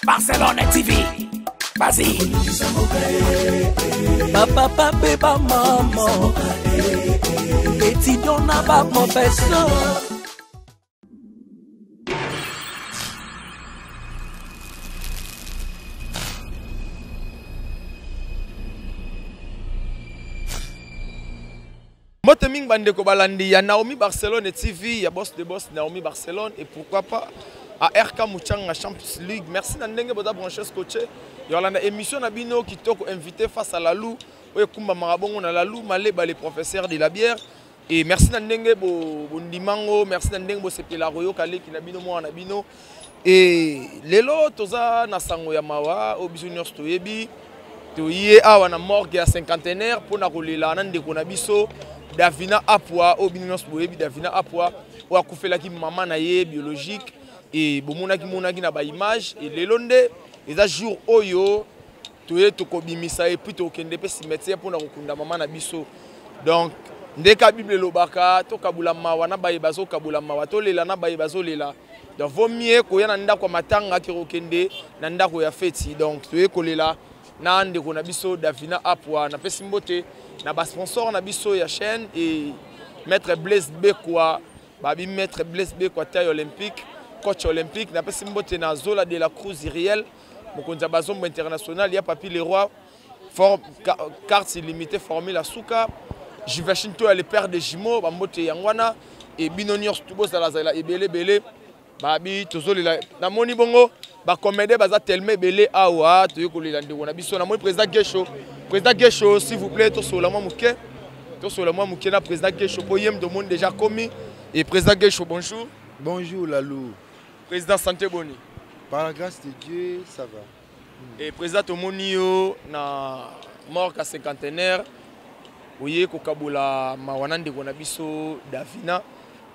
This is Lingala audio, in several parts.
Barcelone TV. Vas-y. Papa, papa, maman. Étudiant n'a pas mon personne. Moteming Bandeko Balandi, il y a Naomi Barcelone TV, il y a Boss de Boss Naomi Barcelone et pourquoi pas à RK Mouchang à Champions League. Merci Nandenge Boda Branches Coach. Il y a une émission Nabino qui t'a invité face à la Lou. Oui, Kumba Marabongo na la Lou, Malé, les professeurs de la bière. Et merci Nandenge Bondimango, merci Nandenge Bosepela Royo Kale qui Nabino moi Nabino. Et Lelo Toza Nasango Yamawa, Obisunior Stoyebi. Toye awa na morgue ya cinquantenaire pour na kolela nande konabiso Davina Apwa Obininos Boyebi Davina Apwa ou akufela ki maman na ye biologique et bomona ki monaki na ba image et lelonde eza jour oyo toye tokobimisa et puis tokende pe cimetière pour na kokunda maman na biso donc ndeka bible lobaka to kabula mawa na baye bazo kabula mawa to lela na baye bazo lela donc vaut mieux ko ya na ndako matanga ki kokende na ndako ya feti donc toye kolela na ndeko na biso Davina Apwa na pesi mbote na ba sponsor na biso ya chaîne et maître Blaise Bekwa babi maître Blaise Bekwa taille olympique coach olympique na pesi mbote na Zola de la Cruz Iriel mokonza bazombo international ya Papi Leroy carte illimitée formule Asuka Jivachinto le père de jumeaux ba mbote yangwana et binonior tubo za la ebele bele babi tozolela na moni bongo ba comédie baza tellement belé awa to yokolela ndeko na biso na moi président Gesho s'il vous plaît to sola moi muke na président Gesho poyem de monde déjà commis et président Gesho bonjour. Bonjour Lalou. Président santé boni. Par la grâce de Dieu ça va. Et président Tomonio na mort à cinquantenaire oye ko kabula mawana ndeko na biso Davina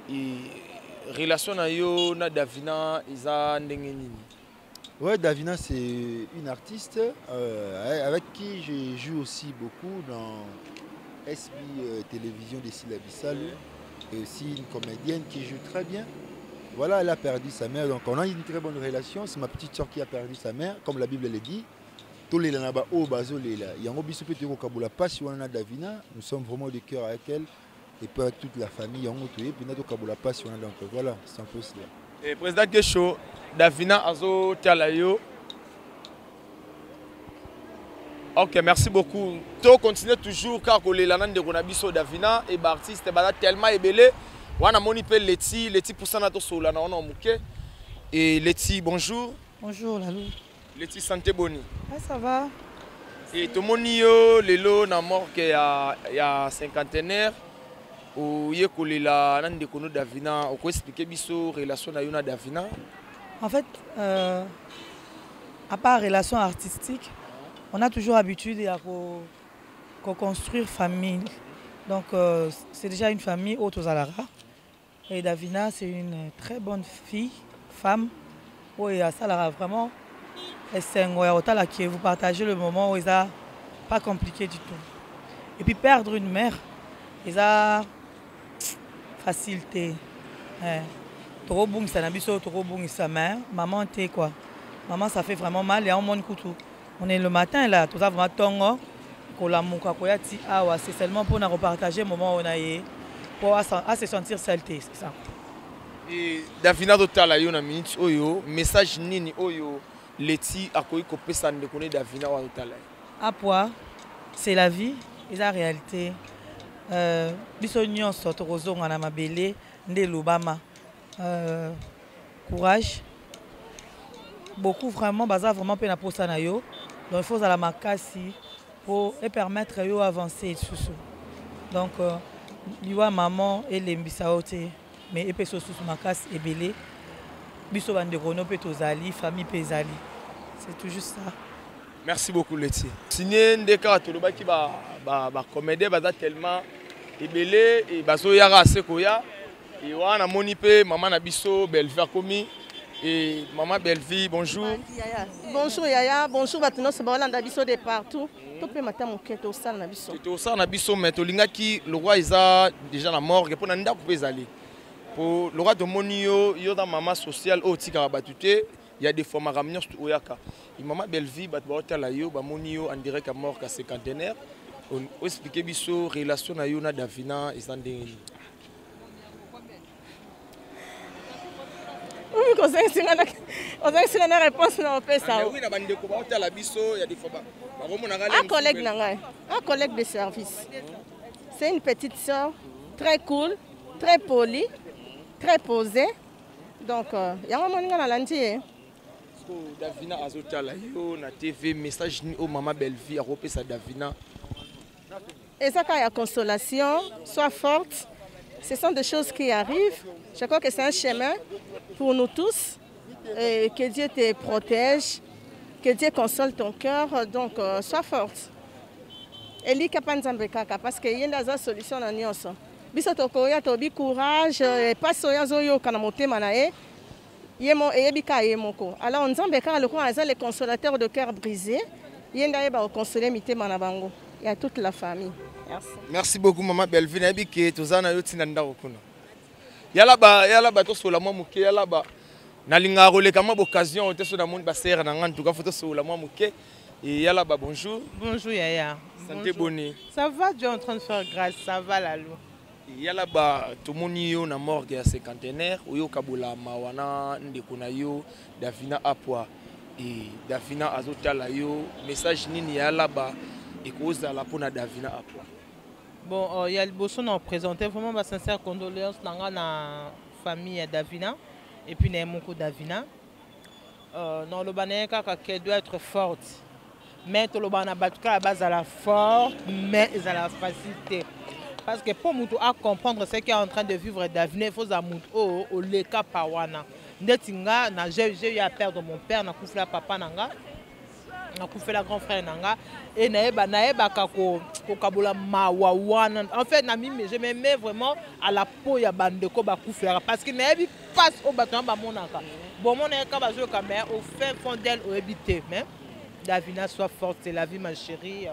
et relation na yo na Davina isa ndenge nini? Ouais, Davina, c'est une artiste avec qui je joue aussi beaucoup dans SB Télévision de Silabissal et aussi une comédienne qui joue très bien. Voilà, elle a perdu sa mère, donc on a une très bonne relation. C'est ma petite soeur qui a perdu sa mère, comme la Bible le dit. Nous sommes vraiment de cœur avec elle et puis avec toute la famille. Donc voilà, c'est un peu cela. Et président Gesho, Davina Azo Tialayo. Ok, merci beaucoup. Tu continues toujours car les lanan de Gonabiso Davina et artiste tellement ébélé. Wana moni pe Leti pour ça na to sola na on muke. Et Leti, bonjour. Bonjour Lalou. Leti santé boni. Ouais, ça va. Et to moni yo lelo na mort que ya cinquantenaire. Ou yekolela nande kono Davina, on peut expliquer biso relation na yona Davina. En fait, à part relation artistique, on a toujours l'habitude à construire famille. Donc c'est déjà une famille haute aux Alara. Et Davina, c'est une très bonne fille, femme. Oui, ça là vraiment. Et c'est un hôtel qui vous partagez le moment où il n'est pas compliqué du tout. Et puis perdre une mère, il a facilité. Trop bon, ça n'a pas trop bon, sa mère. Maman, t'es quoi? Maman, ça fait vraiment mal. Et on est le matin là, tout ça vraiment tongo. C'est seulement pour nous repartager le moment où on a eu, pour se sentir saleté, c'est ça. Et Davina Dotala, il y a une minute, message nini, Leti, à quoi il faut de connaître Davina Dotala. À poids, c'est la vie, c'est la réalité. Bisognon sort rozo ngana mabele nde lobama courage beaucoup vraiment baza vraiment pe na posa na yo donc il faut la makasi pour permettre yo avancer sous donc liwa maman et lembisa ote mais epé sous makasi ebele biso bande kono pe tozali famille pezali c'est tout juste ça. Merci beaucoup Leti. Signé ndeka to lobaki ba comédie baza tellement ebele et bazo yara sekoya et wana moni pe maman na biso Belleville komi et maman Belleville bonjour. Bonjour Yaya, bonjour batino se balanda biso de partout. To pe matin mon keto sala na biso. To sala na biso mais to lingaki le roi isa déjà na morgue pour nanda ko ezali. Pour le roi de moni yo dans maman sociale o tika batute Il y a des fois ma ramener sur Oyaka. Et maman Belleville bat ba la yo ba monio en direct à mort ka cinquantenaire. On expliquer biso relation na yo na Davina et Sanding. Oui, on a une réponse na pesa. Oui, na bande ko ba la biso, il y a des fois ba. Un collègue de service. C'est une petite soeur très cool, très polie, très posée. Donc, il y a un moment dans l'antier. Davina azotala yo na TV message ni au maman Belleville a repé sa Davina. Et ça quand il y a consolation, sois forte. Ce sont des choses qui arrivent. Je crois que c'est un chemin pour nous tous. Et que Dieu te protège, que Dieu console ton cœur. Donc, sois forte. Et li kapanzambe kaka parce que y a une solution na nyonso. Biso tokoya tobi courage, pas soya zoyo kana motema na e. Yemo eyebika yemoko. Alors nzambe kaka le coin les consolateurs de cœur brisé. Yenda yeba consoler mitema na bango. Il y a toute la famille. Merci. Merci beaucoup maman Belleville na biki tozana yo tina ndako kuna. Yala ba to sola mwa muke yala ba. Nalinga roleka mwa occasion te so na monde ba serre na ngana tuka photo sola mwa muke. Et yala ba bonjour. Bonjour Yaya. Santé Boni. Ça va, Dieu est en train de faire grâce, ça va la loi. Yala ba tomoni yo na morgue ya cinquantenaire oyo kabula mawana ndeko na yo Davina apwa et Davina azotala yo message nini yala ba ekoza la pona Davina apwa. Bon, il y a le bosso nous présenter vraiment ma sincère condoléance dans la famille Davina et puis na moko Davina. Non le baneka qu'elle doit être forte. Mais tout le bana batuka la base à la forte mais à la facilité. Parce que pour nous comprendre ce qui est en train de vivre Davina, il faut au leka pawana. Netinga na j'ai eu à perdre mon père, na koufla papa nanga. Na koufla grand frère nanga et naeba kako kabula mawawana. En fait na mimi je me mets vraiment à la peau ya bandeko ba koufla parce que naebi passe au bâton ba monaka. Bon mon eka ba jouer comme au fin fond d'elle au habité mais Davina sois forte, c'est la vie ma chérie.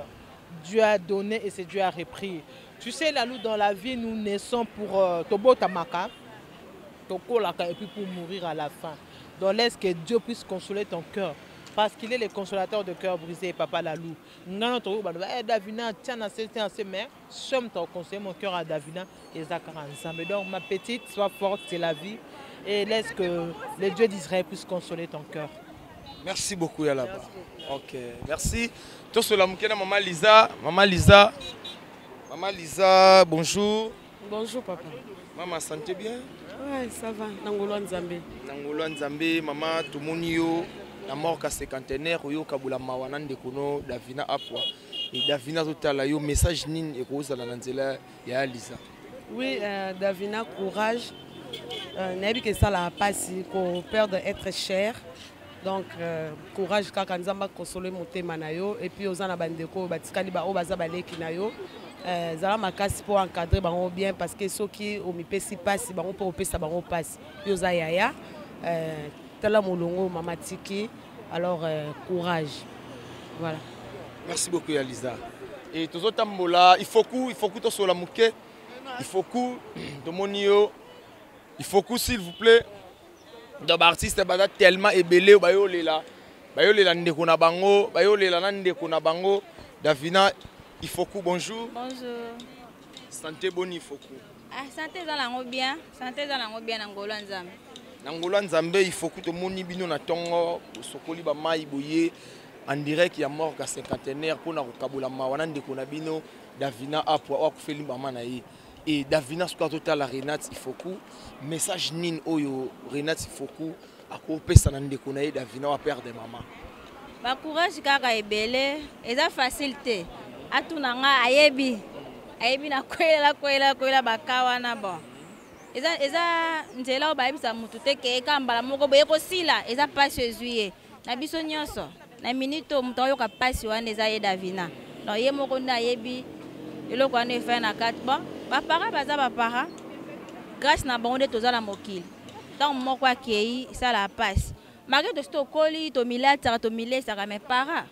Dieu a donné et c'est Dieu a repris. Tu sais, là, nous, dans la vie, nous naissons pour Tobo Tamaka, Tokolaka, et puis pour mourir à la fin. Donc, laisse que Dieu puisse consoler ton cœur. Parce qu'il est le consolateur de cœur brisé, Papa Lalou. Davina, tiens, c'est mais somme ton conseil, mon cœur à Davina et Zakara ensemble. Donc, ma petite, sois forte, c'est la vie. Et laisse que le Dieu d'Israël puisse consoler ton cœur. Merci beaucoup, Yalaba. Ok, merci. Tout cela, maman Lisa. Maman Lisa. Maman Lisa, bonjour. Bonjour papa. Maman, santé bien? Oui, ça va. Nangolo Nzambe. Nangolo Nzambe, maman, tout le monde la mort ka cinquantenaire, yo kabula mawana ndekuno Davina apwa. Et Davina totala yo message nin et cause la nanzela ya Lisa. Oui, Davina courage. N'abi que ça la passe qu'on perd d'être cher. Donc courage kaka nzamba consoler monter manayo et puis ozana bandeko batikali ba obaza baleki nayo. Zala makasi pour encadrer bango bien parce que ceux qui au mipesi passe bango pour pesa bango passe. Yo za yaya tala molongo mama tiki alors courage. Voilà. Merci beaucoup Yaliza. Et tous autres tambola, il faut que to sola muke. Il faut que de monio. Il faut que s'il vous plaît donc artiste bada tellement ébélé bayolela ndeko na bango bayolela ndeko na bango Davina il faut que bonjour. Bonjour. Santé boni il faut que. Ah santé za lango bien Ngolo Nzambe. Ngolo Nzambe il faut que to moni bino na tongo sokoli ba mai boye en direct ya mort ka cinquantenaire pour na kokabula mawana ndeko na bino Davina apwa wa kufeli mama na ye. Et Davina soit total à Renate il faut que message nin oyo Renate il faut que à couper ça n'ande connaît Davina va perdre maman. Ba courage kaka ebele eza facilité atunanga ayebi na kwela bakawa na bon eza nzela ba yebisa mutu te ke kambala moko boye ko sila eza passe juillet na biso nyonso na minute mutu yoka passe wana eza ye Davina donc ye moko na yebi eloko wana fait na 4 bon bapara baza bapara grâce na bango nde tozala mokili ntango moko akei esala ya pasi malgré tosi tokoli tomilataka tomilesaka me para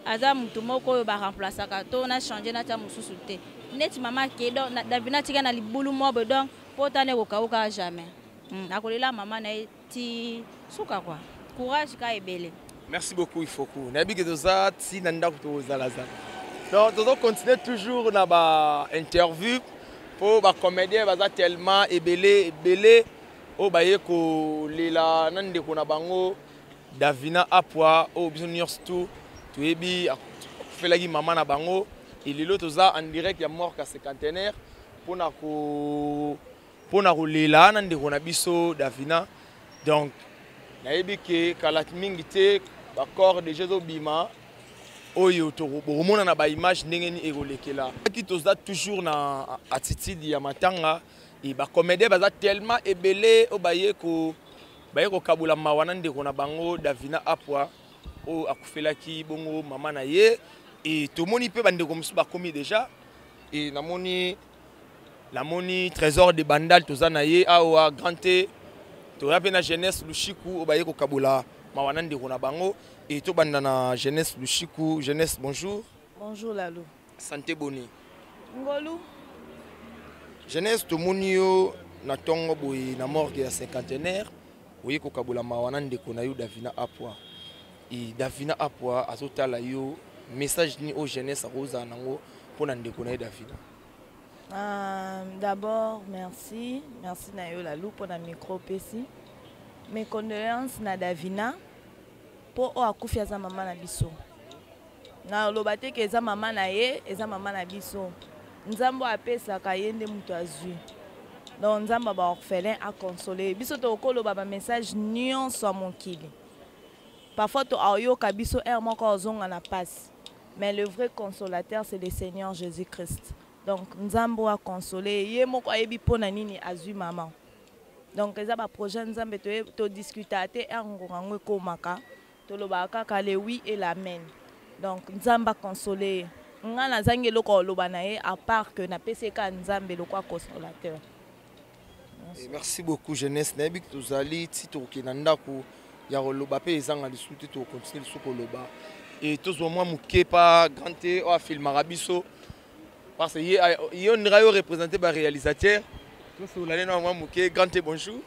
aza mutu moko oyo baremplasaka to na change na tia mosusu te neti mama akei donc Davina atika na libulu mobo donc po tana ekokauka jamais akolela mama na ye ti suka quoi courage ka ebele. Merci beaucoup Ifoku. Nabi que ça si nanda ko zalaza. Donc nous continuer toujours na ba interview pour ba comédien baza tellement ebele o baye ko lela nande ko na bango Davina Apwa o biso nyorstu to ebi felagi mama na bango il est toza en direct ya mort ka cinquantenaire pour na ko lela nande ko na biso Davina. Donc nayebi ke kalat mingi te ba corps de Jésus bima oyo to bomona na ba image ndenge ni ekolekela ki toza toujours na attitude ya matanga et ba comédie baza tellement ebele o baye ko kabula mawana ndeko na bango Davina Apwa o akufelaki bongo mama na ye et to moni pe bandeko musu ba komi déjà et namoni trésor de bandal toza na ye awa grande to yape na jeunesse Lushiku o baye ko kabula mawana ndeko na bango et to banda na jeunesse Lushiku. Jeunesse, bonjour. Bonjour Lalo. Santé boni. Ngolu. Jeunesse to monio na tongo boy na morgue ya cinquantenaire oye ko kabula mawana ndeko na yo Davina Apwa. Et Davina Apwa azotala yo message ni au jeunesse akoza nango pona ndeko na yo Davina. D'abord merci na yo Lalo pour na micro pesi. Mes condoléances na Davina pour o akufi za mama na biso. Na lobate ke za mama na ye, eza mama na biso. Nzambo apesa ka yende mutu azui. Donc nzamba ba orphelin a consoler. Biso to kolo ba message nyonso a mokili. Parfois to ayo ka biso moko ozonga na passe. Mais le vrai consolateur c'est le Seigneur Jésus-Christ. Donc nzambo a consoler ye moko ayebi pona nini azui maman. Donc eza ba projet nzambe to discuter te ngongangwe ko maka. Tolobaka ka le oui et l'amen. Donc nzamba consoler. Ngana zange loko loba na ye à part que na PCK nzambe loko consolateur. Merci beaucoup jeunesse. Nabi tozali tito kinanda ko ya loba pe ezanga lisuti to continuer soko loba. Et tous au moins muke pa grande o filma rabiso parce que y on rayo représenté par réalisateur. Tous l'année no moi muke grande bonjour.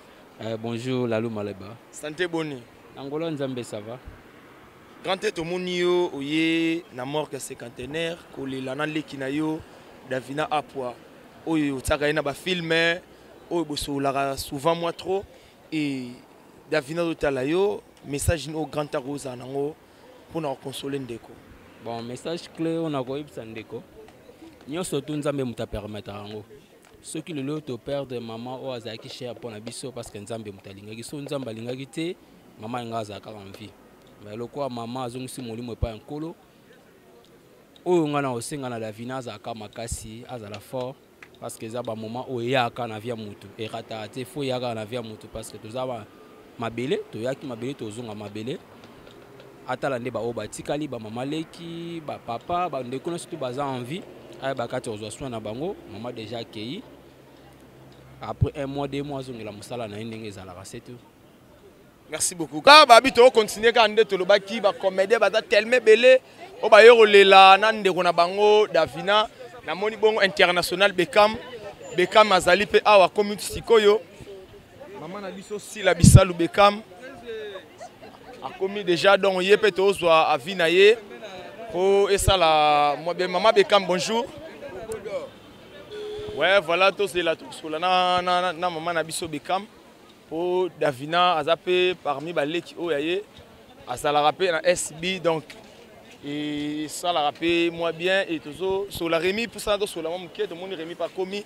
Bonjour Lalo Maleba. Santé boni. Angola nzambe ça va. Grand to monio oye na mort que cinquantenaire ko le lana lekina yo Davina Apwa oyo tsaka na ba filmer oyo bosola souvent moi trop et Davina dotala yo message no grand rosa nango pour na consoler ndeko. Bon message clé on a koyebisa ndeko nyonso to nzambe muta permettre ngo ceux qui le lot perdre maman o azaki cher pour na biso parce que nzambe mutalingaki so nzamba lingaki te maman ngaza ka en vie. Mais le quoi maman azongisi molimo pa nkolo oyo ngana osenga na Davina azaka makasi azala fort parce que za ba moment oyaka na via mutu et rata te fo yaka na via mutu parce que tozaba mabele to yaki mabele to zonga mabele atala nde ba oba tikali ba mama leki ba papa ba ndeko na surtout baza en vie ay ba kati ozo soin na bango maman déjà accueilli après un mois 2 mois zongela musala na ndenge ezala c'est. Merci beaucoup. Quand babi to continuer quand nde to lobaki ba comédie baza tellement belé o ba yoro lela nande kona bango Davina na moni bongo international Beckham azali pe awa community sikoyo maman na biso si la bisalu Beckham a commis déjà donc yé to zo a vina ye ko esala moi ben maman Beckham bonjour. Ouais voilà to c'est la tout sur la na maman na biso Beckham. Oh, Davina a zappé parmi les qui ont à ça la rappelé dans SB donc et ça la rappelé moi bien et toujours sur la Rémi pour ça sur la même qui tout le monde Rémi pas commis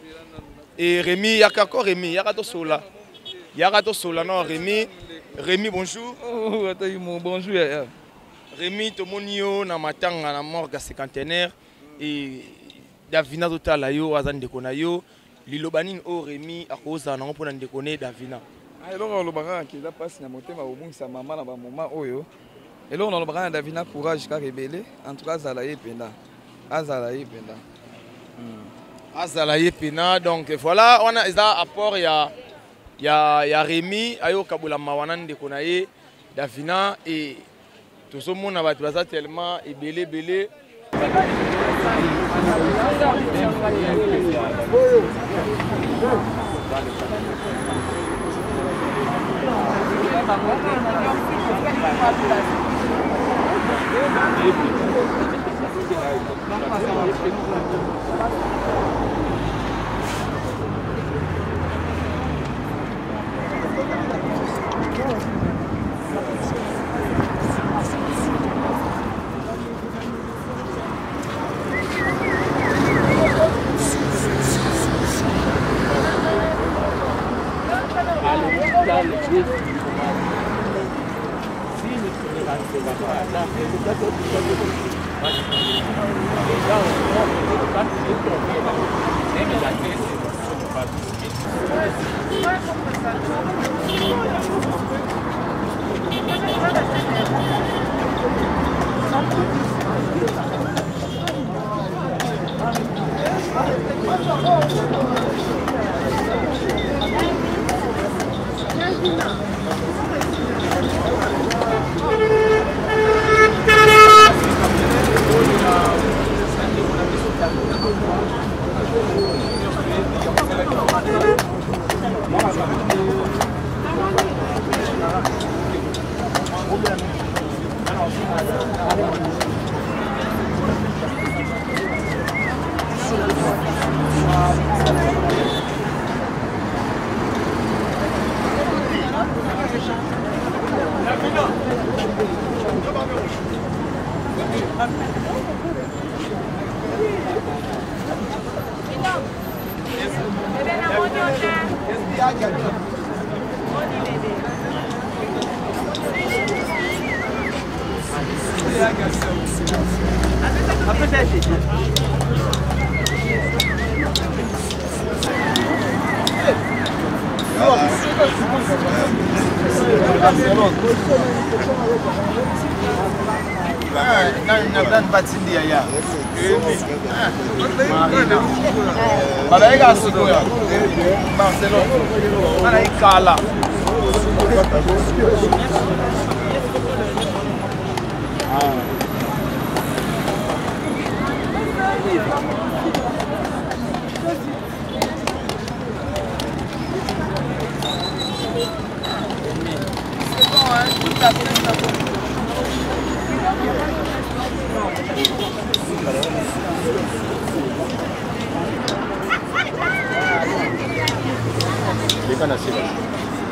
et Rémi yakako Rémi yakato sur la non Rémi bonjour. Oh bonjour Rémi tout le monde yo na matanga na morgue cinquantenaire et Davina total yo azande konayo lilobanine o Rémi a cause na pour ndekone Davina. Alors le baran qui est passé na motema au moins sa maman na ba moment oyo et là on le baran Davina courage ka rebelle en tout cas azala pena donc voilà on a ça apport ya Rémi ayo kabula mawana ndeko na ye Davina et tout ce monde va baza tellement ebele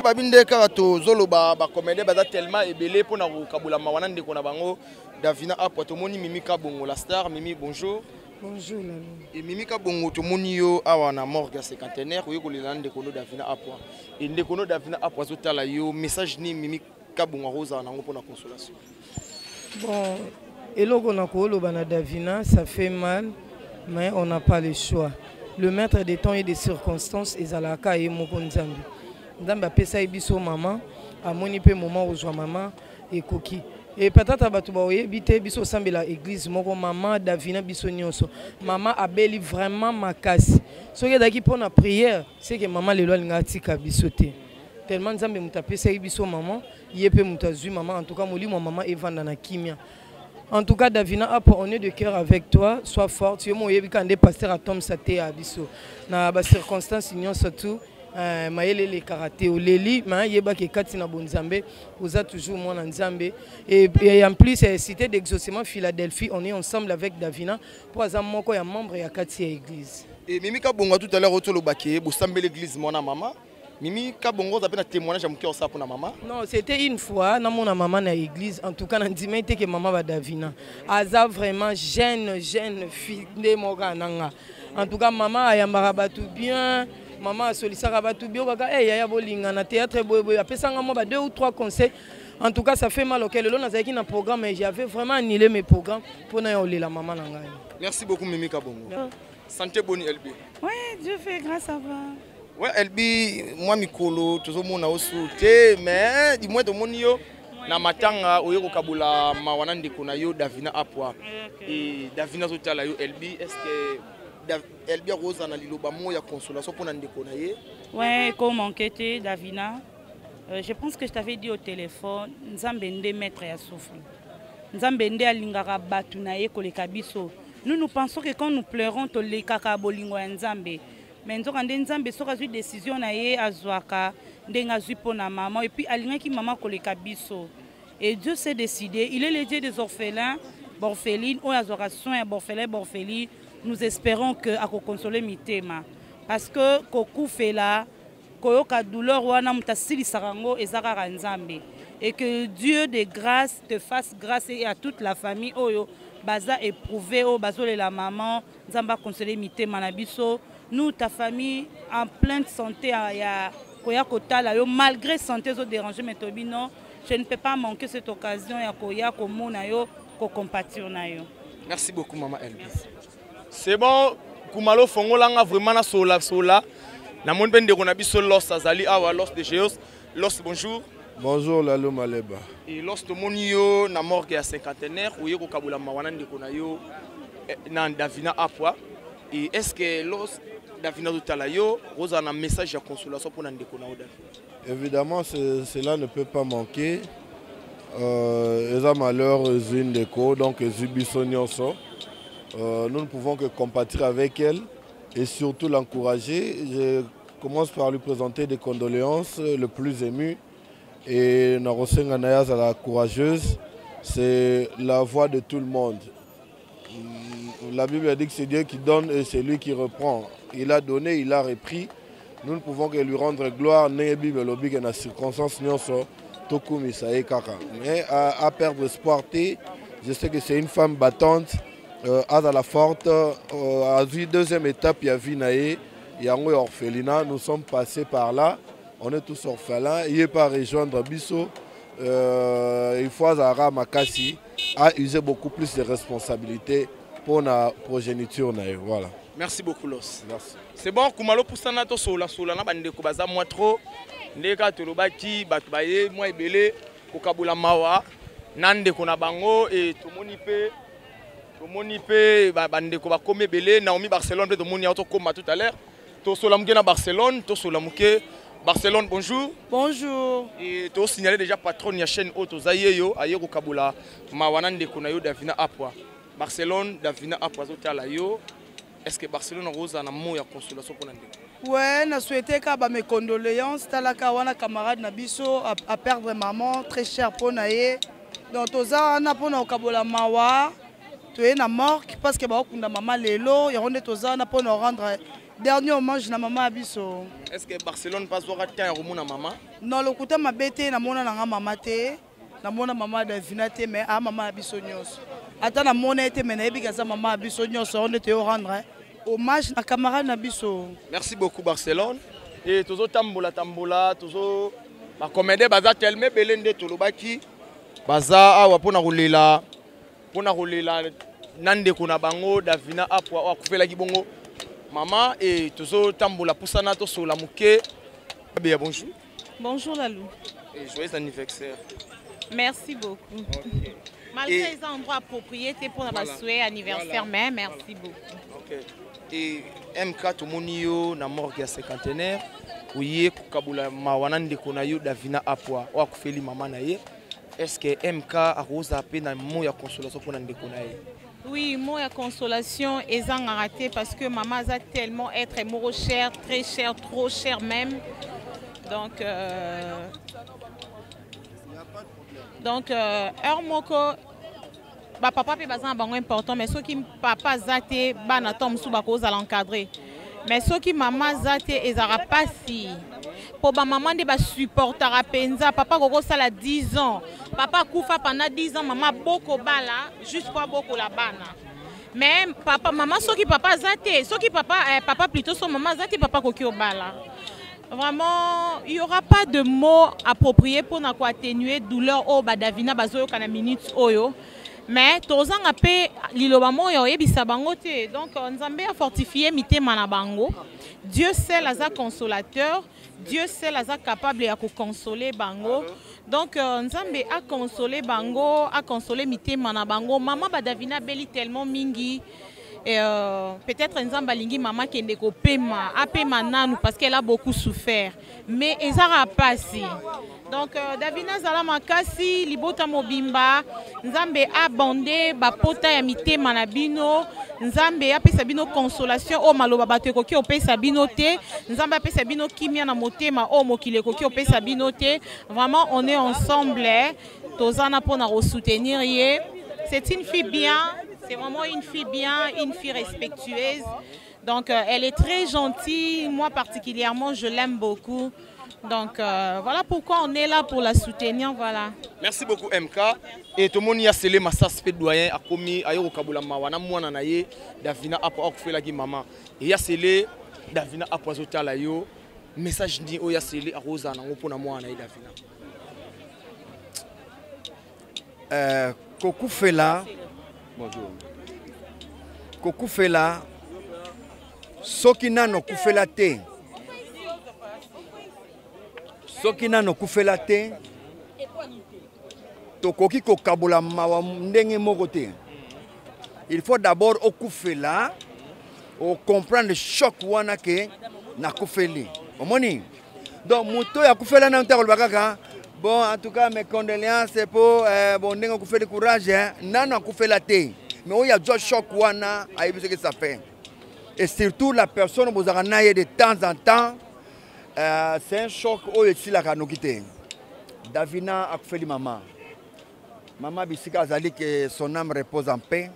babinde kaka tozoloba bakomede baza tellement ebele mpona kokabula mawana ndeko na bango Davina Apwa tomoni Mimi Kabongo la star. Mimi bonjour. Bonjour Lalo. Et Mimi Kabongo tomoni yo awa na morgue cinquantenaire oyo kolela ndeko no Davina Apwa et ndeko no Davina Apwa zotala yo message ni Mimi Kabongo roza nango mpona consolation. Bon, eloko na koloba na Davina, ça fait mal mais on n'a pas le choix. Le maître des temps et des circonstances ezalaka et moko nzambe. Nzambe apesa biso maman, amoni pe moment ozwa maman et koki. Et peut-être batu ba oyebite biso sambela église moko maman Davina biso nyonso. Maman abeli vraiment makasi. Soki daki pona prière, c'est que maman lelo linga tika biso te. Tellement nzambe mutapesa biso maman, yepe mutazui maman en tout cas molimo maman evanda na kimia. En tout cas, Davina, on est de cœur avec toi. Sois forte. Tu es mon pasteur à Tom Saté à Bisso. Dans les circonstances, surtout, les karaté ou Leli, yeba ke katina bonzambe, vous êtes toujours mon nzambe. Et en plus, cité d'exaucement Philadelphie, on est ensemble avec Davina pour avoir un membre de Katia Église. Et Mimi Kabongo tout à l'heure au Baké, vous semblez l'église mon maman. Mimi Kabongo vous avez un témoignage pour la maman? Non, c'était une fois dans mon maman dans l'église. En tout cas, on dit que maman va Davina. Aza vraiment jeune fille de Mogananga. En tout cas, maman a yambara tout bien. Maman a sollicité tout bien. Eh yaya bolinga na théâtre boy. Après ça, on a 2 ou 3 conseils. En tout cas, ça fait mal auquel le long dans un programme mais j'avais vraiment annulé mes programmes pour n'aller la maman nanga. Merci beaucoup Mimi Kabongo. Santé bonne LB. Ouais, Dieu fait grâce à vous. Ouais, Elbi, moi mikolo, tout le monde a aussi sauté, mais dis-moi tout le monde yo na matanga oyo kabula mawana ndeko na yo Davina Apwa. Et Davina zotala yo Elbi, est-ce que Elbi roza na liloba mo ya consolation pour ndeko na ye? Ouais, comme enquêté Davina, je pense que je t'avais dit au téléphone, nzambe ndé maître ya souffle. Nzambe ndé alingara batu na ye koleka biso. Nous pensons que quand nous pleurons toleka ka bolingo ya nzambe. Mais nous avons une décision à Azwaka. ndenga zui pona maman et puis alingaki maman koleka biso. Et Dieu s'est décidé, il est le Dieu des orphelins, orphelines, ou azora soin orphelins, orphelines. Nous espérons que à consoler mitema parce que koku fait là koyoka douleur wana mutasili sarango ezaka nzambe et que Dieu de grâce te fasse grâce et à toute la famille oyo baza éprouvé o bazole la maman nzamba consoler mitema na biso. Nous ta famille en pleine santé ya koya kotala yo malgré santé zo déranger mais tobino je ne peux pas manquer cette occasion ya koya komona yo ko compatir na yo. Merci beaucoup maman Elvis. C'est bon, Kumalo Fongolanga vraiment na sola. Na mon bende qu'on a biso Los Azali awa Los de Geos. Los bonjour. Bonjour Lalo Maleba. Et Los to monio na morgue ya cinquantenaire ou yeko kabula mawana ndeko na yo na Davina Apwa. Et est-ce que Los Davina totala yo rosa na message ya consolation pour ndeko na Davina? Évidemment, cela ne peut pas manquer. Eza malheur une déco donc Zubiso Nyonso. Nous ne pouvons que compatir avec elle et surtout l'encourager. Je commence par lui présenter des condoléances, le plus ému. Et Narosenga Nayaz, la courageuse, c'est la voix de tout le monde. La Bible dit que c'est Dieu qui donne et c'est lui qui reprend. Il a donné, il a repris. Nous ne pouvons que lui rendre gloire. Mais à perdre espoir, je sais que c'est une femme battante. À la forte, à la deuxième étape, il y a Vinae, il y a un orphelinat. Nous sommes passés par là, on est tous orphelins. Il n'est pas rejoindre Bisso. Il faut Zara Makassi a usé beaucoup plus de responsabilités pour la progéniture. Voilà. Merci beaucoup, Los. Merci. C'est bon, Kumalo Poussana to sola na bande ko baza moi trop. Ndeka to lobaki batbaye moi ebele ko kabula mawa nande ko na bango et to monipe. Monipe bande ko bakome belé Naomi Barcelone de moni auto comme tout à l'heure to solamke na Barcelone to solamke Barcelone bonjour. Bonjour. Et to signaler déjà patron ya chaîne auto zayeyo ayeko kabula mawanande ko na yo Davina Apwa Barcelone Davina Apwa zotala yo. Est-ce que Barcelone rosa na mo ya consolation pour ndeko? Ouais, na souhaité ka ba mes condoléances talaka wana camarade na biso à perdre maman très cher pour naé. Donc toza na pona kabola mawa tu es na morgue parce que bakunda maman lelo ya onde tozana pour nous rendre dernier hommage na maman abiso. Est-ce que Barcelone passe au ratin ya na maman? Non, le kuta mabete na mona na maman te, na mona maman Davina te mais a maman abiso nyos. Ata na mona te mais na ebika za maman abiso nyos onde te rendre hommage na camarade na biso. Merci beaucoup Barcelone et tozo tambola tozo ba comédie baza tellement belende tolobaki baza awa pona rolela pona rolela nande kuna bango Davina Apwa akufela kibongo maman et tozo tambola pusana to sola muke. Bien bonjour. Bonjour Lalou. Et joyeux anniversaire. Merci beaucoup. Okay. Malgré les endroits appropriés pour notre souhait anniversaire, mais merci beaucoup. Ok. Et MK Tomonio na morgue ya cinquantenaire uye kukabula mawanande kuna yo Davina Apwa akufeli maman na ye. Est-ce que MK a rosa pena mo ya consolation pour ndeko na ye? Oui, mot de consolation est en raté parce que maman a tellement être cher, très cher, trop cher même. Donc, heure moko, papa peut baser un bango important, mais ceux qui papa zate, banatom sous bako à l'encadrer. Mais ceux qui maman zate, ils n'auront pas si. Pour ma maman de supporter à penza, papa gogo ça la 10 ans. Papa koufa pendant 10 ans, maman beaucoup bala, juste pour beaucoup la bana. Mais papa, maman, ceux qui papa zate, ceux qui papa plutôt son maman zate, papa koki au bala. Vraiment, il n'y aura pas de mots appropriés pour atténuer douleur au Davina bazoyo kana minute oyo. Mais tozan apé lilobamo yo ebisa bango te. Donc Nzambe a fortifié mité manabango. Dieu seul est consolateur. Dieu seul est capable de consoler bango. Donc Nzambe a consolé bango, a consolé mité manabango. Maman Davina beli tellement mingi. Peut-être Nzambe alingi maman kende ko pema, apema nanu parce qu'elle a beaucoup souffert. Mais ezara passé. Donc Davina zala makasi libota mobimba nzambe abondé bapota ya mitema na bino nzambe apesa bino consolation o maloba bato ekoki opesa bino te nzambe apesa bino kimia na motema o mokili ekoki opesa bino te. Vraiment on est ensemble tozana pona ko soutenir ye. C'est une fille bien, c'est vraiment une fille bien, une fille respectueuse. Donc elle est très gentille, moi particulièrement je l'aime beaucoup. Donc voilà pourquoi on est là pour la soutenir, voilà. Merci beaucoup MK. Et tout le monde y a scellé ma saspé doyen a commis ayo kabula mawana mwana na ye Davina a pas fait la maman. Et y a scellé Davina a pas zoté la yo message dit o y a scellé a Rosa na ngopona mwana na Davina. Koku Fela. Bonjour. Koku Fela. Soki nano kufela te. Soki nano kufela te. Tokoki ko kabola mawa ndenge moko te. Il faut d'abord okufela o comprendre le choc wana ke na kufeli. Omoni. Donc moto ya kufela na ntako bakaka. Bon en tout cas mes condoléances pour bon ndenge kufeli courage nano kufela te. Mais on y a déjà choc wana ayebi ce que ça fait. Et surtout la personne vous a de temps en temps, c'est un choc où il y a quitté. Davina a fait maman. Maman Bissika a dit que son âme repose en paix.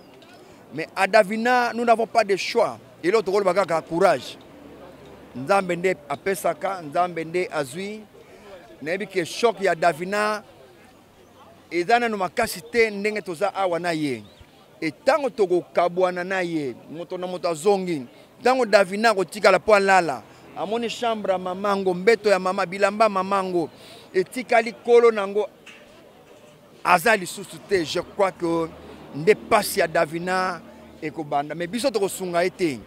Mais à Davina, nous n'avons pas de choix. Et l'autre rôle, c'est courage. Nzambende a Pesaka, Nzambende a Zui. N'ayez que choc il y a Davina. Et dans nos capacités, nous avons et tant que tu kabwana na ye moto na moto zongi tant que Davina ko tikala po lala amoni chambre mamango mbeto ya mama bilamba mamango et tikali kolo nango azali susute. Je crois que ne pas si à Davina et ko banda mais biso to sunga été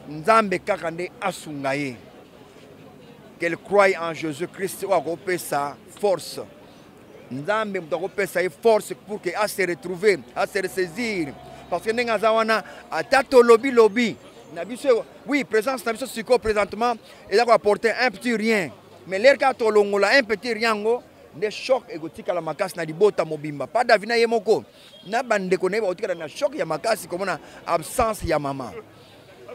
nzambe kaka nde asunga ye qu'elle croie en Jésus-Christ ou a sa force. Nzambe mutakope sa force pour que à se retrouver, à se ressaisir. Parce que nous avons un lobby. Oui, présence na biso siko présentement, il a apporté un petit rien. Mais l'air ka tolongola un petit rien ngo, des chocs égotiques à la makasi na libota mobimba. Pas Davina yemoko. Na bande koné ba otika na choc ya makasi comme na absence ya maman.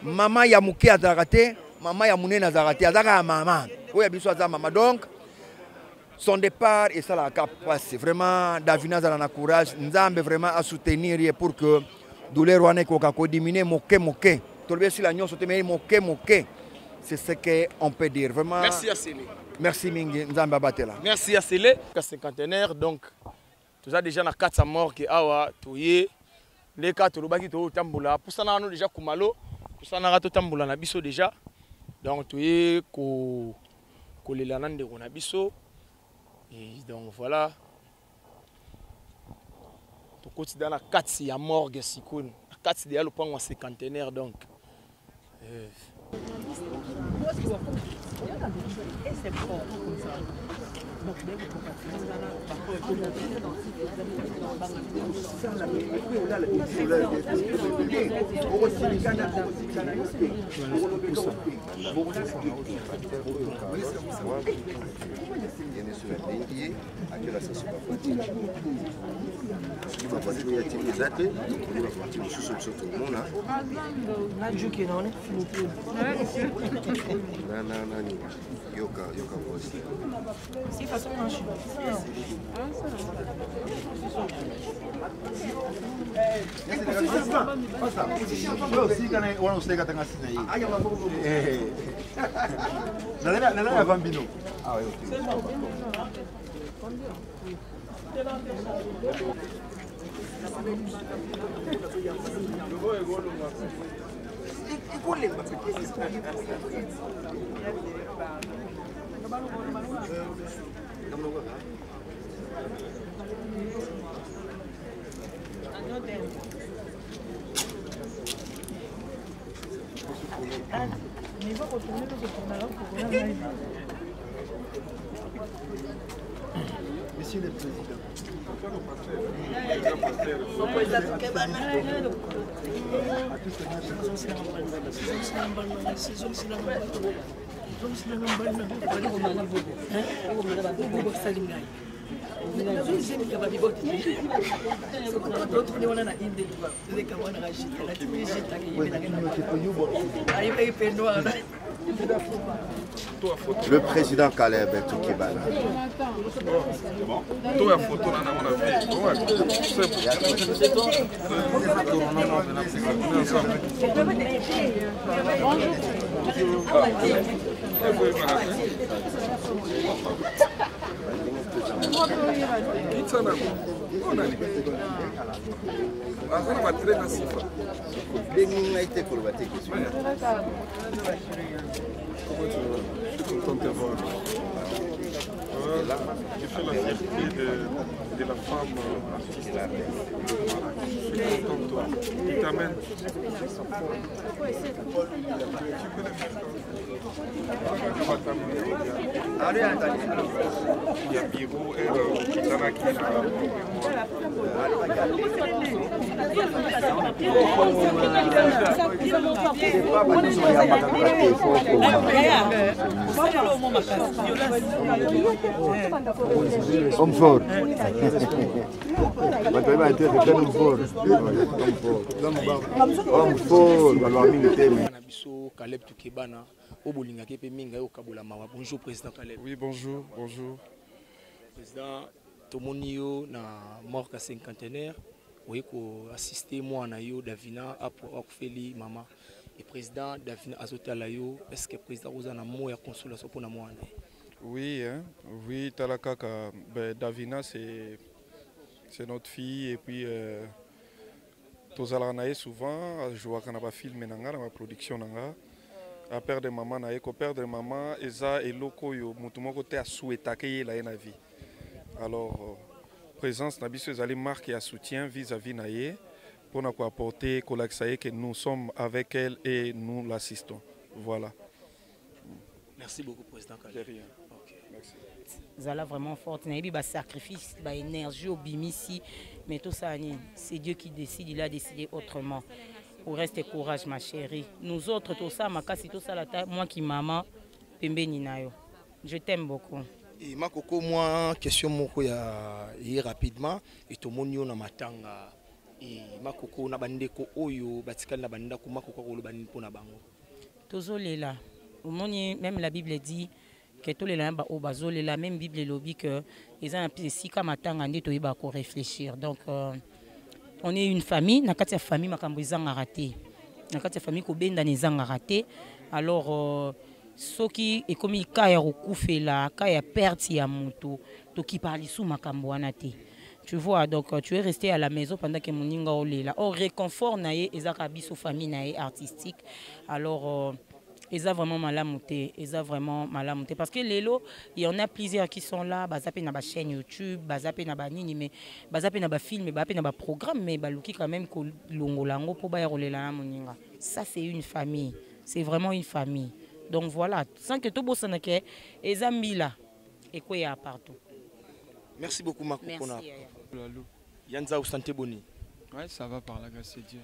Maman ya muke azarate, maman ya munene azarate, azaka maman. Oui, biso azama maman donc. Son départ et ça la capacité. Vraiment, Davina a courage. Nzambe vraiment à soutenir pour que douleur wane ko diminuer moke. Tolbe si la nyon sote mais moke. C'est ce qu'on peut dire. Vraiment. Merci à Sélé. Merci mingi Nzambe batela. Merci à Sélé. Cinquantenaire donc tout ça déjà na 4 morts qui awa toyé les 4 lobaki to tambula. Pour ça na no déjà kumalo. Pour ça na to tambula na biso déjà. Donc toyé ko kolela nande ko na biso. Et donc voilà. Tout côté dans la 4 il y a morgue sikoun. 4 il y a le point en cinquantenaire donc. Monsieur le Président. Le président Caleb Toukibana. Je suis content de te voir. Tu fais la fierté de la femme artiste. Je suis content de toi. Il t'amène. Il y a Biro et Zara qui est là. Homme fort. Homme fort. Caleb Toukibana. Bonjour président Caleb. Oui, bonjour, bonjour. Président Tomonio na mort à cinquantenaire. Oui, ko assister moi na yo Davina pour Feli maman. Et président Davina azotala yo, est-ce que président vous en a mot ya consolation pour na moi? Oui, hein? Oui, Talakaka, Davina c'est notre fille et puis tozalanaye souvent, je vois qu'on a pas filmé nanga dans ma production nanga. À père de maman naye ko père de maman eza eloko yo mutu moko te a souhaita ke la na vie. Alors présence na biso ezali marque ya soutien vis-à-vis naye pour na ko apporter kolaksaye que nous sommes avec elle et nous l'assistons. Voilà. Merci beaucoup président Caleb. Merci. Zala vraiment forte, naïbi ba sacrifice, ba énergie au bimisi, mais tout ça c'est Dieu qui décide, il a décidé autrement. Pour rester courage ma chérie. Nous autres tout ça makasi tout ça la moi qui maman pembeni nayo. Je t'aime beaucoup. Et ma coco moi question moko ya rapidement et to monio na matanga et ma coco na bandeko oyo batikali na banda ko makoko ko lo bani pona bango. Tozolela. Omoni même la Bible dit que tous les lamba au bazole la même Bible lobi que ils ont un peu si comme matanga ndi to iba ko réfléchir. Donc on est une famille, nakati famille makambo ezanga raté. Nakati famille ko benda nezanga raté. Alors soki ekomi kaya rokufela, kaya perte ya moto, to ki parli sous makambo anate. Tu vois, donc tu es resté à la maison pendant que moninga olela. Or réconfort naé ezaka biso famille naé artistique. Alors ils ont vraiment malamuté, ils ont vraiment malamuté parce que lélo, il y en a plusieurs qui sont là, bazapé na ba chaîne YouTube, bazapé na ba nini mais bazapé na ba film, bazapé na ba programme mais baluki quand même ko longolango pour ba rolela na moninga. Ça c'est une famille, c'est vraiment une famille. Donc voilà, sans que tout bossana ke ezambila et quoi ya partout. Merci beaucoup Marco. Merci. Yanza ou santé boni. Ouais, ça va par la grâce de Dieu.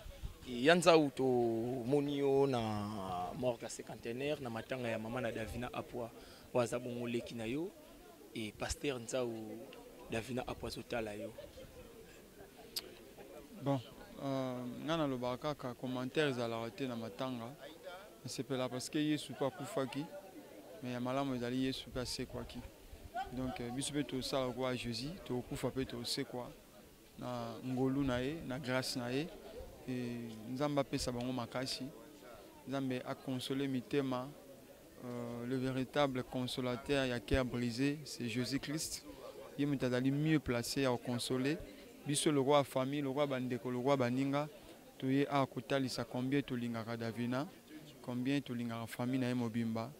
Yanza uto monio na morga cinquantenaire na matanga ya mama na Davina Apwa waza bongole kinayo et pasteur Nza ou Davina Apwa zotala yo. Bon, ngana lobaka ka commentaires à la raté na matanga. C'est pas là parce que Yesu pas kufaki mais malamu ezali Yesu pas c'est quoi qui. Donc biso pe to sala kwa Jésus to kufa pe to c'est quoi na ngolu nae na grâce nae. Et Nzamba pesa bango makasi. Nzambe a consolé mitema. Le véritable consolateur y a cœur brisé, c'est Jésus-Christ. Il est mieux placé à consoler. Biso le roi famille, le roi bandeko, le roi baninga. Tu es à côté ça combien tu lingara Davina, combien tu lingara famille na mobimba.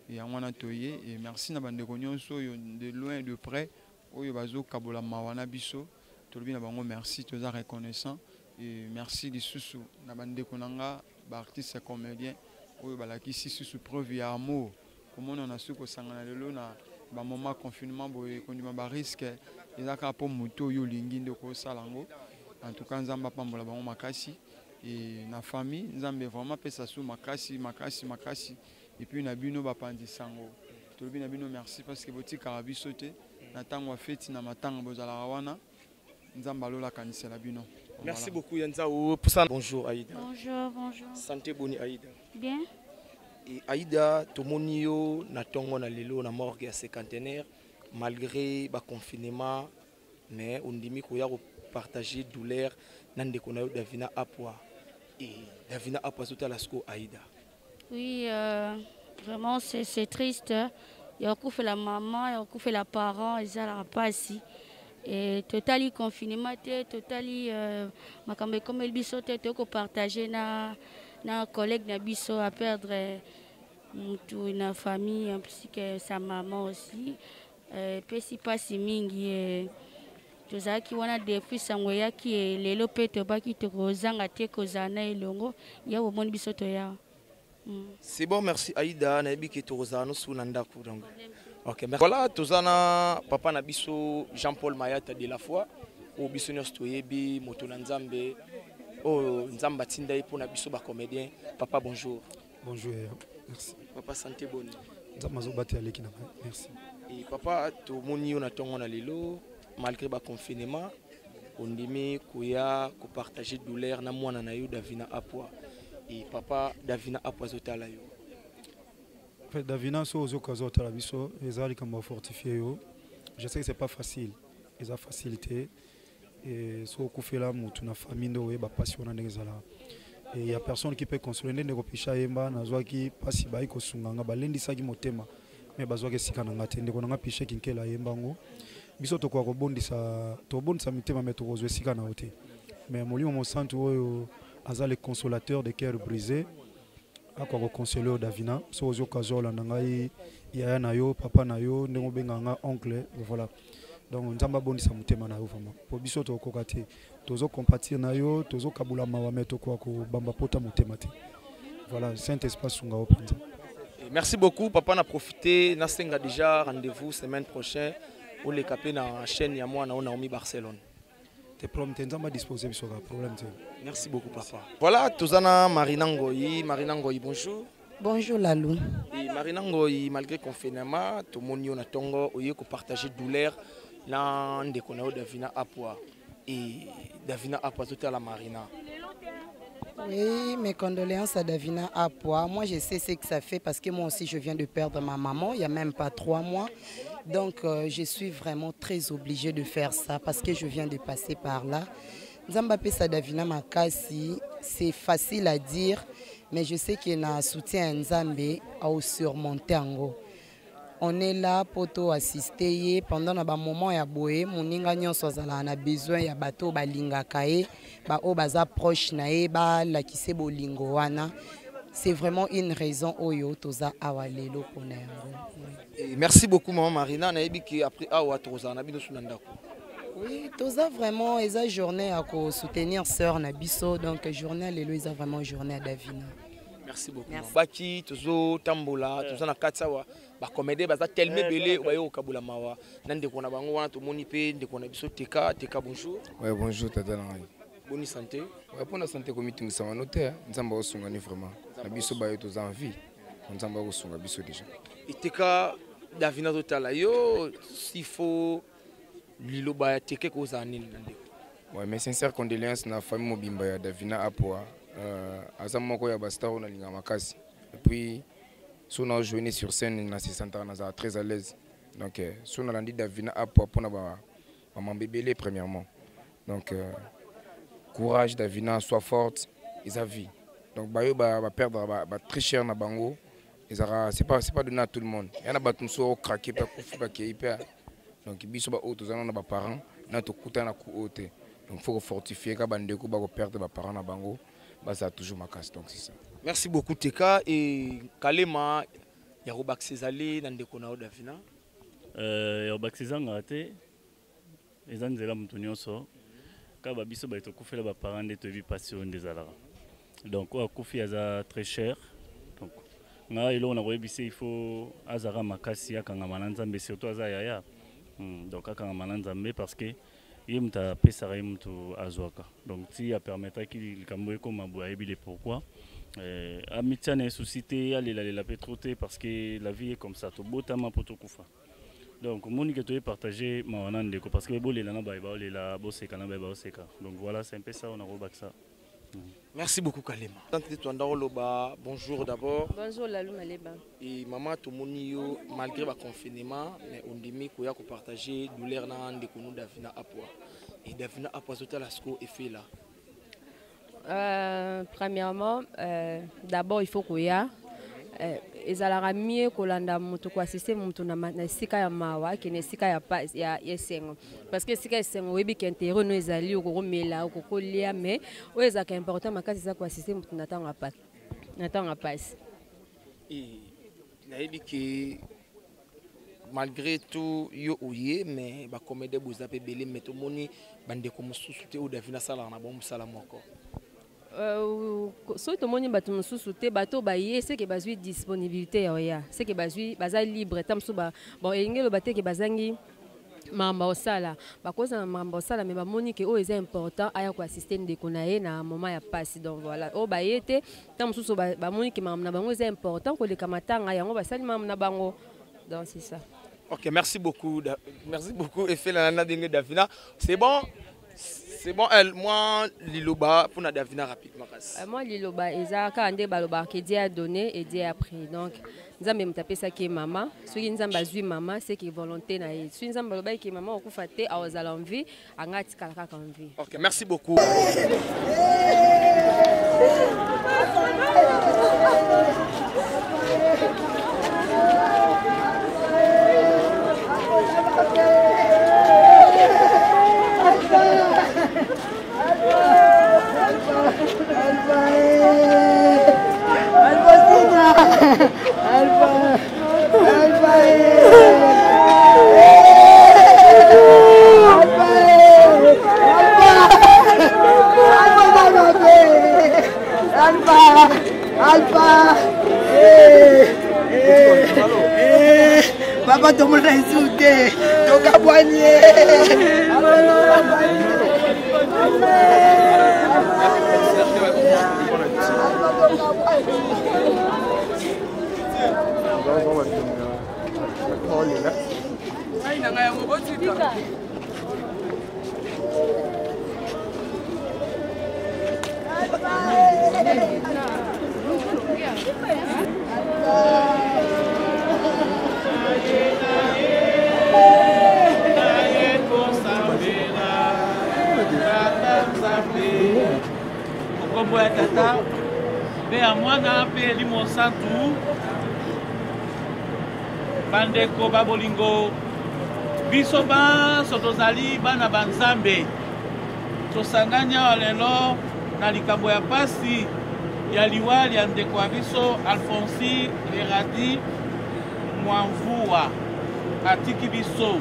Et en wana toye et merci na bandeko nyonso de loin et de près. Oyo bazo kabola mawana biso. Tu le bien bango merci, tu es reconnaissant. Et merci les sous na bande konanga ba artiste comédien oyo balaki sous preuve ya amour comme on a su ko sangana lelo na ba moment confinement boye kondima ba risque ezaka po moto yo lingi ndeko salango en tout cas nzamba pambola bango makasi et na famille nzambe vraiment pesa sous makasi et puis na bino bapandi sango tolobi na bino merci parce que botikaka biso te na ntango ya feti na matanga bozalaka wana nzambe alolakanisela bino. Merci beaucoup Yanzao. Poussane. Bonjour Aïda. Bonjour, bonjour. Santé boni Aïda. Bien. Et Aïda, tomonio na tongo na lelo na morgue ya cinquantenaire malgré ba confinement mais on dit ko ya partager douleur nande ko na Davina Apwa. Et Davina Apwa tout à la sco Aïda. Oui, vraiment c'est triste. Il y a beaucoup fait la maman, il y a beaucoup fait la parent, ils n'ont pas ici. Et totali confinement, totali makambe comme el biso te ko partager na collègue na biso à perdre une famille ainsi que sa maman aussi. Pesi pasi mingi tozaki wana depuis sango yaki lelo pe tobaki tokozanga te kozana elongo ya omoni biso to ya. C'est bon, merci Aïda. Nabi ki tozana sunanda ku donc. OK, merci. Voilà, tozana papa na biso Jean-Paul Mayata de la foi au biso nyostoyebi moto na Nzambe. Oh Nzamba tinda pour na biso ba comédien. Papa bonjour. Bonjour. Merci. Papa santé bonne. Nzamba zobati aleki na merci. Et papa to moni on tongo na lelo malgré ba confinement on dimi kuya ko partager douleur na mwana na yo Davina Apwa. Et papa Davina Apwa zotala yo. En fait Davina so ozokazo tala biso ezali kamba fortifier yo. Je sais que c'est pas facile. Ils ont facilité et so kufela mutu na famille ndo ba passion na ngezala. Et il y a personne qui peut consoler ndenge ko pisha yemba na zwaki pasi ba iko sunganga balendi saki motema. Mais bazwaki sika na ngate ndeko na pisha kinkela yembango. Biso to kwa kobondisa mitema meto kozwe sika na hote. Mais molimo mo santu oyo aza le consolateur de cœur brisé. Akwa ko consoler Davina so ozo kazola ngai yaya na yo papa na yo ndenge benganga oncle voilà. Donc nzamba bondisa mutema na yo vraiment. Po biso to kokate tozo compatir na yo tozo kabula mawa meto kwa ko bamba pota mutema te. Voilà, Saint-Esprit sunga openza. Merci beaucoup papa, on a profité na senga déjà rendez-vous semaine prochaine pour les capter dans la chaîne ya moi na Naomi Barcelone. Te promet nzamba disposer biso ka problème te. Merci beaucoup papa. Voilà, tozana Marina Ngoyi, bonjour. Bonjour Lalou. Et Marina Ngoyi malgré confinement, tout le monde na tongo oye ko partager douleur na ndeko na Davina Apwa. Et Davina Apwa tout à la Marina. Oui, mes condoléances à Davina Apwa. Moi, je sais ce que ça fait parce que moi aussi, je viens de perdre ma maman il n'y a même pas 3 mois. Donc, je suis vraiment très obligée de faire ça parce que je viens de passer par là. Nzamba pesa Davina Makasi, c'est facile à dire, mais je sais qu'il y a un soutien à Nzambe à surmonter en gros. On est là pour assister pendant un moment ya boé moninga nyonso azala na besoin ya bato balingaka ye ba o baza proche na ye ba la kise bolingo wana. C'est vraiment une raison oyo toza awalelo pona yango. Merci beaucoup maman Marina na yebi ki après awa toza na bino sunanda ko. Oui, toza vraiment eza journée à ko soutenir sœur na biso donc journée lelo eza vraiment journée à Davina. Merci beaucoup. Baki tozo tambola toza na katsawa ba comédie baza tellement belé oyo kabula mawa nande ko na bango wana to moni pe ndeko na biso teka bonjour. Ouais bonjour tata na. Bonne santé. Ouais pour la santé comme tu ça noter nzamba osungani vraiment. Na biso ba yo toza en vie. Nzamba osunga biso déjà. Teka Davina totala yo s'il faut liloba teke ko zanil nande. Ouais mais sincère condoléances na famille mobimba ya Davina Apwa. Azamoko ya bastaro na linga makasi. Et puis si on a joué sur scène, on est très à l'aise. Donc, si on a dit Davina Apwa pour maman bébé premièrement. Donc, courage Davina, sois forte, ils ont vie. Donc, va perdre très cher na bango. C'est pas donné à tout le monde. Il y en a qui sont craqués, donc ils sont autres, ils ont parents, ils ont donc il faut fortifier quand on perdre les parents na bango. Ça a toujours ma casse, donc c'est ça. Merci beaucoup Teka et Kalema Yarobak Césali Nandeko na Davina. Yarobak Césali ngate ezanzela mutu nyonso ka babiso ba etokufela ba parents de te vie passion des alara. Donc o akufi aza très cher. Donc nga ilo na koyebisa il faut azara makasi akanga mananzambe surtout aza yaya. Donc akanga mananzambe parce que yemta pesara yemtu azwaka. Donc si a permettra qu'il kamboye comme abuayebi le pourquoi Amitié n'est suscité, allez la pétroté parce que la vie est comme ça. Tout beau tama pour tout koufa. Donc, mon que tu partager parce que donc voilà, c'est un peu ça, on a rebac ça. Merci beaucoup Kalema. Bonjour d'abord. Bonjour Lalou Maleba. Et maman Tomonio, malgré le confinement, mais on dit qu'on a partagé douleur na ande konou Davina Apwa. Et Davina Apwa tout à la sco et fait là. Premièrement, d'abord il faut qu'il y a ezalaka mieux kolanda moto ko assister moto na sika ya mawa ke ne sika ya pa ya esengo parce que sika esengo webi ke intérêt no ezali okomela okokolia mais oeza ka important makasi za ko assister moto na tanga passe et nayebi ke malgré tout yo oye mais ba comédie boza pe belé mais to moni bande ko mususu te o Davina sala na bon sala moko. So to moni bato mususu te bato ba ye c'est que bazui disponibilité ya c'est que bazui baza libre tamso ba bon engelo baté que bazangi mamba osala bakoza na mamba osala mais ba moni que o est important aya ko assister ndeko na ye na moment ya passe donc voilà o ba yete tamso ba moni que mamba na bango est important ko le kamatanga yango basali mamba na bango donc c'est ça. OK, merci beaucoup et fait la nana dingue Davina. C'est bon. C'est bon, moi, Liloba, pour Davina rapidement. Moi, Liloba, Ezaka, Ande Baloba, qui Dieu a donné et Dieu a pris. Donc, nous avons tapé ça qui est maman. Ce qui nous a basé maman, c'est qui est volonté. Ce qui nous a basé qui est maman, on a fait à aux envies, à ngati kalaka envie. OK, merci beaucoup. Papa, tout le monde a insulté. Donc, à boigner. Kombo ya tata pe ya mwana pe elimo santu bandeko babolingo biso banso tozali bana banzambe tosanganya wa lelo na likambo ya pasi ya liwali ya ndeko ya biso Alfonsi Heradi Mwamvua atiki biso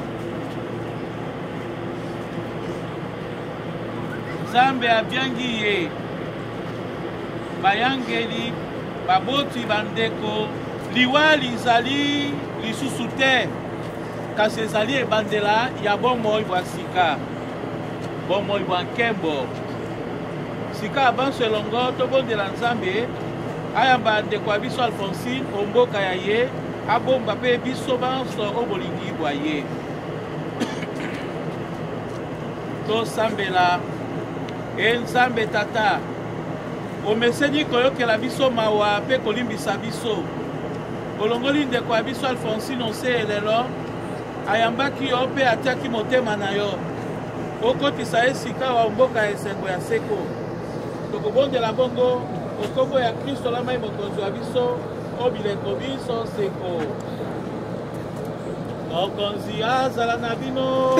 Nzambe abyangi ye bayangeli baboti bandeko liwali zali lisusu te kasi ezali ebandela ya bomoi bwa sika bomoi bwa nkembo sika abanso elongo tobondela Nzambe ayamba ndeko ya biso Alfonsine omboka ya ye abomba mpe biso banso obolingi bwa ye tosambela Nzambe tata omeseni koyokela biso mawa mpe kolimbisa biso olongoli ndeko ya biso Alfonsine ose elelo ayambaki yo mpe atiaki motema na yo okotisa ye sika wa mboka ya esengo ya seko tokobondela bongo okombo ya Kristo lamai mokonzi wa biso obileko biso seko mokonzi azala na bino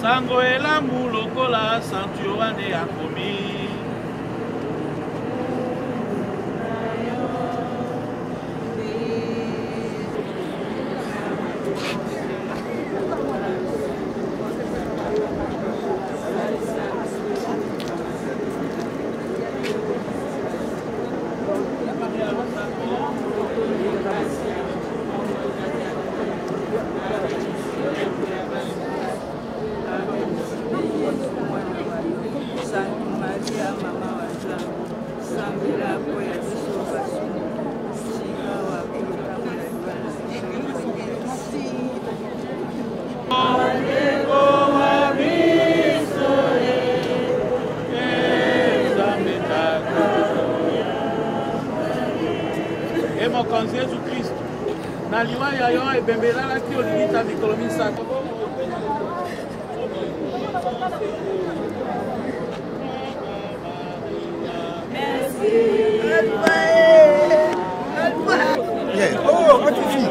sango elamu lokola santu wane akomi na liwa ya yo ebembelalaki olimita mikolo misato. Oh, pas de fille.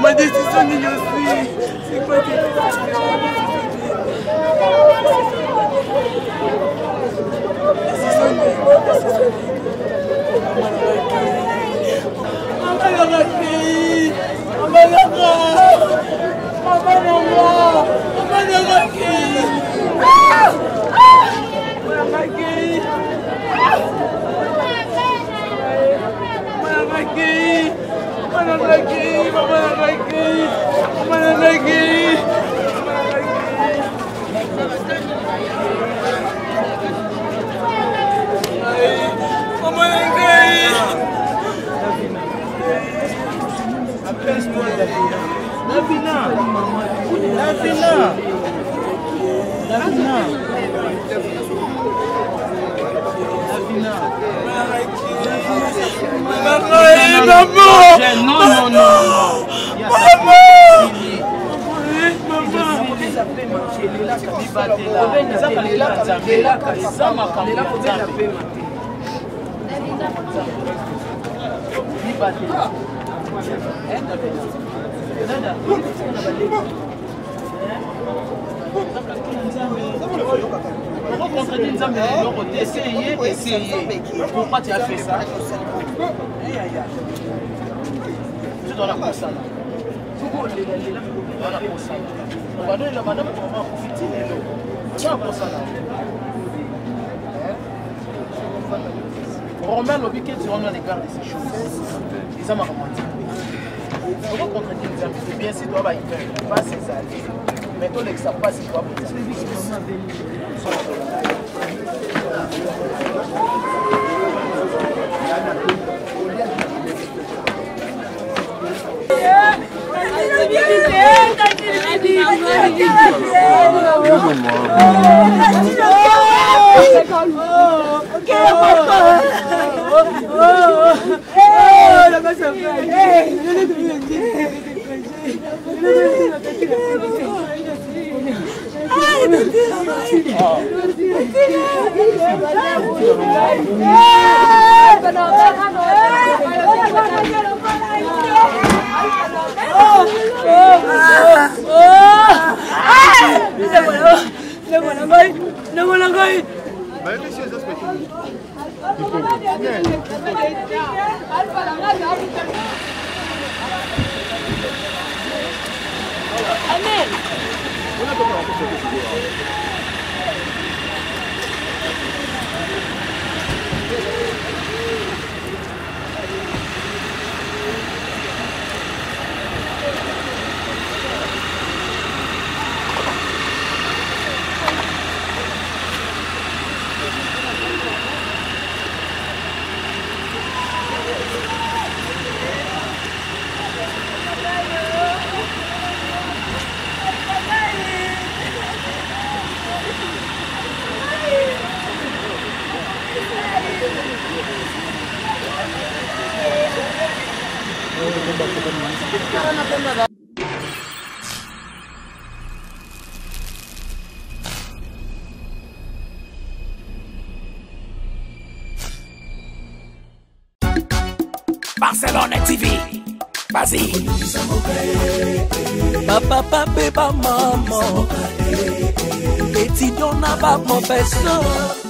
Ma décision n'est aussi. C'est quoi tes décisions? Pourquoi tu as fait ça? Tu dois la consacrer. Romain lobby qui est sur l'égard de ces choses. Ils ont romantique. On va contredire les amis. Bien sûr, tu dois y faire. Pas ces alliés. Mais toi, l'ex pas si tu dois Barcelone TV, vas-y. Papa, papa, maman, étudiant n'a pas mon personne.